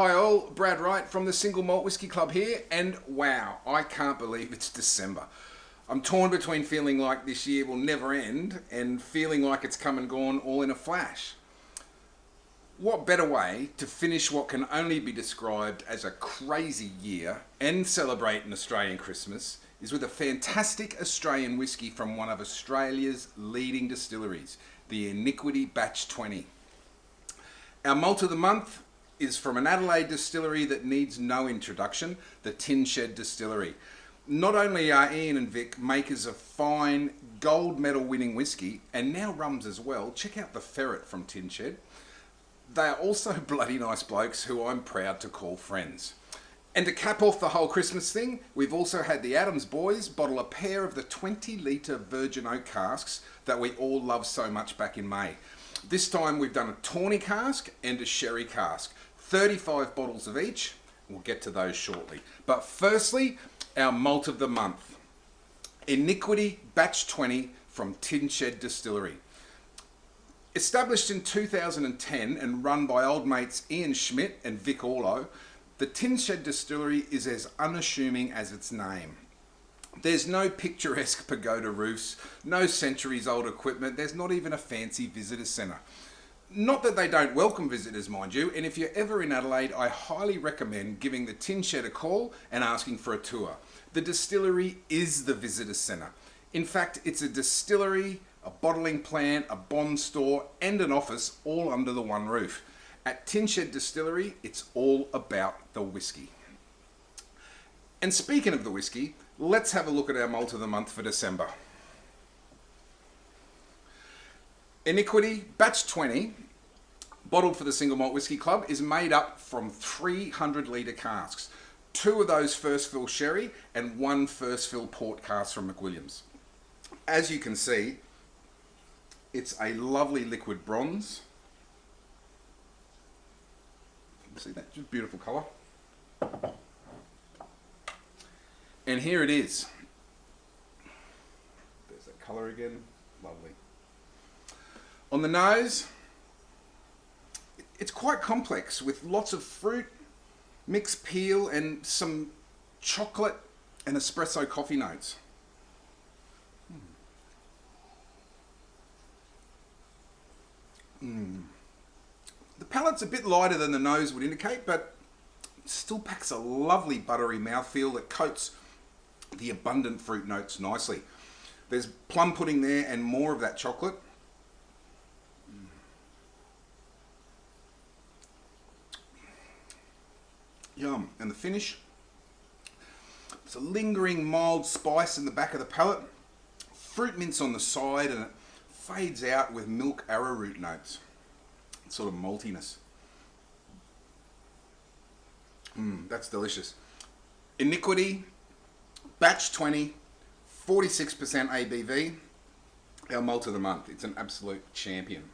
Hi all, Brad Wright from the Single Malt Whiskey Club here, and wow, I can't believe it's December. I'm torn between feeling like this year will never end and feeling like it's come and gone all in a flash. What better way to finish what can only be described as a crazy year and celebrate an Australian Christmas is with a fantastic Australian whiskey from one of Australia's leading distilleries, the Iniquity Batch 20. Our malt of the month is from an Adelaide distillery that needs no introduction, the Tin Shed Distillery. Not only are Ian and Vic makers of fine gold medal winning whiskey, and now rums as well, check out the Ferret from Tin Shed. They are also bloody nice blokes who I'm proud to call friends. And to cap off the whole Christmas thing, we've also had the Adams boys bottle a pair of the 20-litre virgin oak casks that we all loved so much back in May. This time we've done a Tawny cask and a sherry cask. 35 bottles of each. We'll get to those shortly. But firstly, our malt of the month. Iniquity Batch 20 from Tin Shed Distillery. Established in 2010 and run by old mates Ian Schmidt and Vic Orlow, the Tin Shed Distillery is as unassuming as its name. There's no picturesque pagoda roofs, no centuries old equipment, there's not even a fancy visitor centre. Not that they don't welcome visitors, mind you, and if you're ever in Adelaide, I highly recommend giving the Tin Shed a call and asking for a tour. The distillery is the visitor centre. In fact, it's a distillery, a bottling plant, a bond store, and an office all under the one roof. At Tin Shed Distillery, it's all about the whiskey. And speaking of the whiskey, let's have a look at our malt of the month for December. Iniquity Batch 20, bottled for the Single Malt Whiskey Club, is made up from 300-litre casks. 2 of those first fill sherry and 1 first fill port cask from McWilliams. As you can see, it's a lovely liquid bronze. See that? Just beautiful colour. And here it is. There's that colour again. Lovely. On the nose, it's quite complex with lots of fruit, mixed peel and some chocolate and espresso coffee notes. The palate's a bit lighter than the nose would indicate, but still packs a lovely buttery mouthfeel that coats the abundant fruit notes nicely. There's plum pudding there and more of that chocolate. Yum. And the finish, it's a lingering mild spice in the back of the palate, fruit mints on the side, and it fades out with milk arrowroot notes. Sort of maltiness. That's delicious. Iniquity, Batch 20, 46% ABV, our malt of the month. It's an absolute champion.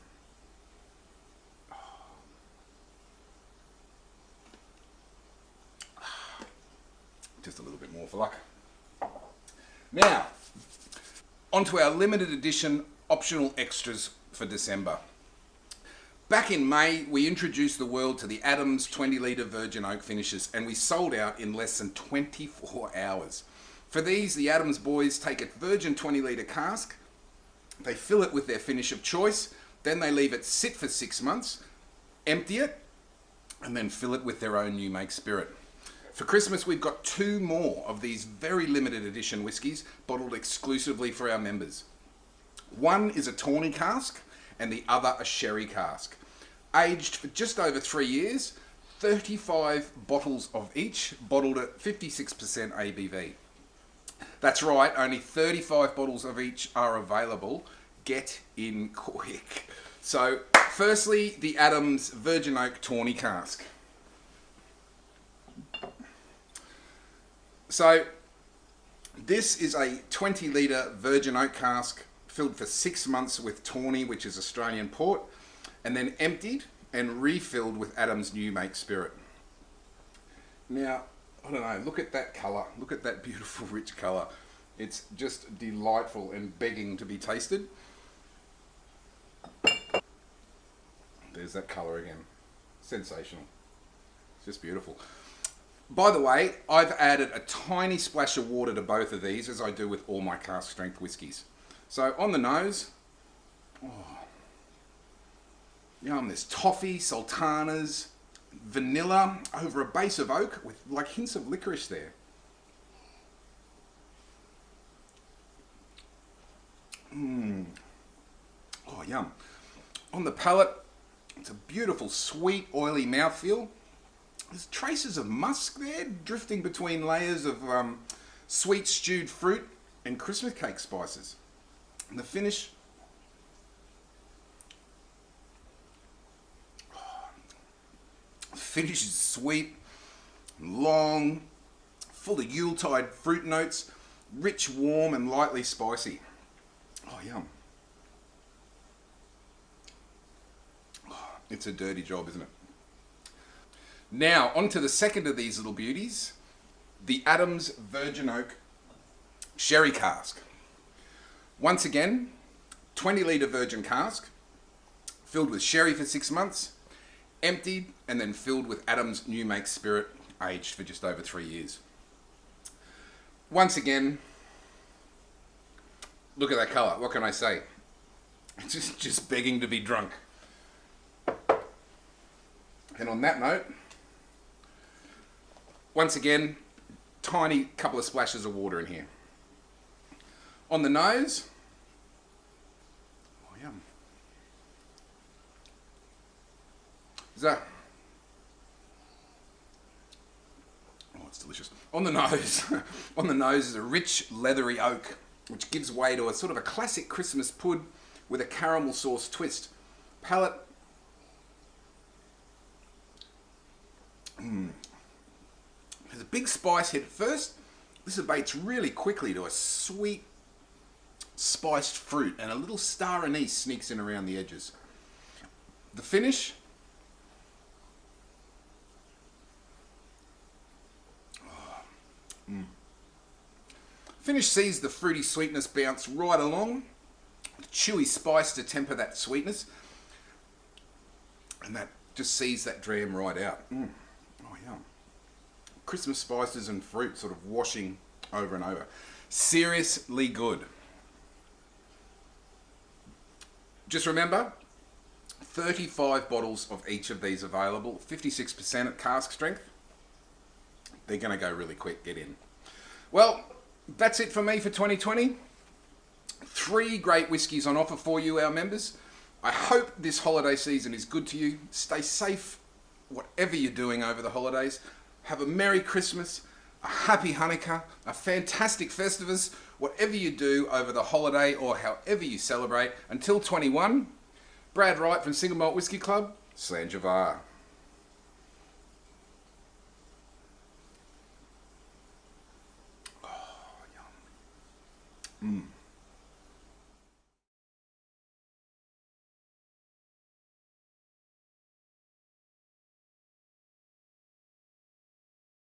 Just a little bit more for luck. Now, onto our limited edition optional extras for December. Back in May, we introduced the world to the Adams 20-litre virgin oak finishes, and we sold out in less than 24 hours. For these, the Adams boys take a virgin 20-litre cask, they fill it with their finish of choice, then they leave it sit for 6 months, empty it, and then fill it with their own new make spirit. For Christmas, we've got 2 more of these very limited edition whiskies bottled exclusively for our members. One is a Tawny cask, and the other a sherry cask. Aged for just over 3 years, 35 bottles of each, bottled at 56% ABV. That's right, only 35 bottles of each are available. Get in quick. So, firstly, the Adams Virgin Oak Tawny cask. So, this is a 20-litre virgin oak cask filled for 6 months with Tawny, which is Australian port, and then emptied and refilled with Adams' new make spirit. Now, I don't know, look at that colour. Look at that beautiful rich colour. It's just delightful and begging to be tasted. There's that colour again. Sensational. Just beautiful. By the way, I've added a tiny splash of water to both of these, as I do with all my cask strength whiskies. So on the nose, yum, there's toffee, sultanas, vanilla over a base of oak with like hints of licorice there. Oh, yum. On the palate, it's a beautiful, sweet, oily mouthfeel. There's traces of musk there, drifting between layers of sweet stewed fruit and Christmas cake spices. And the finish, is sweet, long, full of Yuletide fruit notes, rich, warm, and lightly spicy. Oh, yum. Oh, it's a dirty job, isn't it? Now, on to the second of these little beauties, the Adams Virgin Oak Sherry Cask. Once again, 20 litre virgin cask, filled with sherry for 6 months, emptied and then filled with Adams New Make Spirit, aged for just over 3 years. Once again, look at that colour, what can I say? It's just begging to be drunk. And on that note, once again, tiny couple of splashes of water in here. On the nose, oh yum. Oh, it's delicious. On the nose, on the nose is a rich leathery oak, which gives way to a sort of a classic Christmas pud with a caramel sauce twist. Palate, there's a big spice hit at first. This abates really quickly to a sweet, spiced fruit, and a little star anise sneaks in around the edges. The finish, finish sees the fruity sweetness bounce right along, chewy spice to temper that sweetness, and that just sees that dram right out. Oh, yum. Christmas spices and fruit sort of washing over and over. Seriously good. Just remember, 35 bottles of each of these available, 56% at cask strength. They're going to go really quick, get in. Well, that's it for me for 2020. 3 great whiskies on offer for you, our members. I hope this holiday season is good to you. Stay safe, whatever you're doing over the holidays. Have a Merry Christmas, a Happy Hanukkah, a fantastic Festivus, whatever you do over the holiday or however you celebrate. Until 21, Brad Wright from Single Malt Whiskey Club, San Javar.